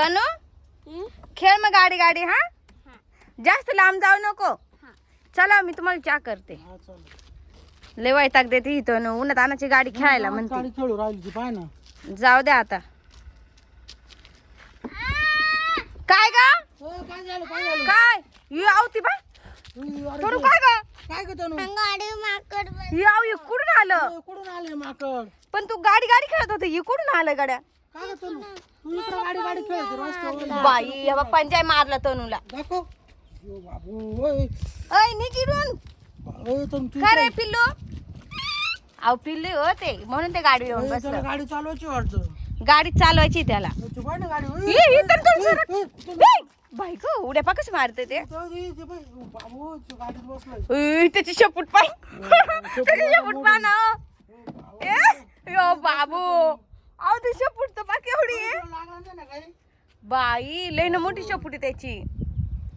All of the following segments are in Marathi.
तनु खेळ मग गाडी गाडी हा जास्त लांब जाऊ नको. चला मी तुम्हाला चहा करते. लय वैताग देते इथं उन्हात आणायची गाडी खेळायला म्हणते. गाडी खेळू राहिली ती पाय ना. जाऊ द्या आता. काय ग काय झालं काय झालं काय यू आवती बा करू काय ग काय करतो गाडी माकड यू आव इकडून आलं. कुठून आले माकड पण तू गाडी गाडी खेळत होते इकडून आलं गाड्या. काय करतो तू इकडे गाडी गाडी खेळतो रस्त्यावर. बाई हे बा पंजाय मारला तनूला. दाखव यो बाबू ओय अय निकिडून ओय तू काय रे पिल्लू. आव पिल्लू हो ते म्हणून ते गाडी येऊन बसलं. गाडी चालवायची वाटतं. गाडी चालवायची त्याला. तू पाय ना गाडी ये इतर थोडं सरक. ए, बाई गो उड्या पाकच मारते ते. बाबू तू गाडीत बसलाय. उई, त्याची शेपूट पाय त्याची शेपूट पा ना. ए यो बाबू अहो ती शेपूट तर बाकी एवढी आहे. लागला नाही ना काही. बाई लय ना मोठी शेपूट आहे त्याची.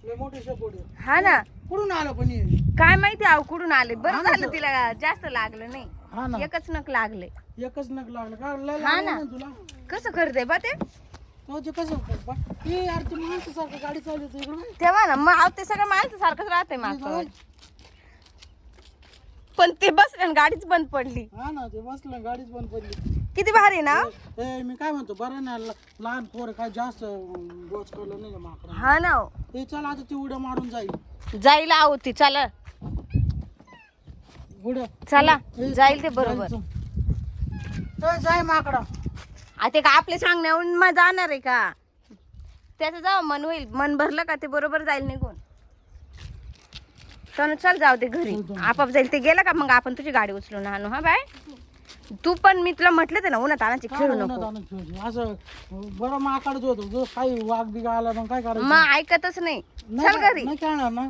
लय मोठी शेपूट आहे. हा ना कुठून आलं पण हे? काय माहिती अहो कुठून आले. बरं झालं तिला जास्त लागलं नाही. हा ना एकच नक लागले. एकच नक लागलं का लय हा लागलं ना. ना तुला. कसं करते बा ते तो जे कसं हे यार तुम्ही माणसं सारखं गाडी चालवतो इकडे. तेव्हा ना मग ते सगळं माणसं सारखंच राहते मागचं. पण ते बसले आणि गाडीच बंद पडली. हा ना ते बसलं गाडीच बंद पडली. किती भारी ना. ए मी काय म्हणतो बरं ना लहान पोर काय जास्त बोच करलं नाही माकडा. हा ना हो. ते चला आता ती उड्या मारून जाईल. जाईल आहो ती चला उड्या चला जाईल ते बरोबर. तर जाय माकडा. आता का आपले सांगण्याहून मग जाणार आहे का. त्याचं जाऊ मन होईल. मन भरलं का ते बरोबर जाईल निघून. तर चल जाऊ दे घरी आपाप जाईल. ते गेलं का मग आपण तुझी गाडी उचलून आणू. हा बाय तू पण मी तुला म्हटलं ते ना उन्हात आणायची खेळू नको. असं बरं माकडच होतो जो काही वाघ बिघ आला मग काय करायचं. मग ऐकतच नाही. चल घरी. नाही खेळणार ना.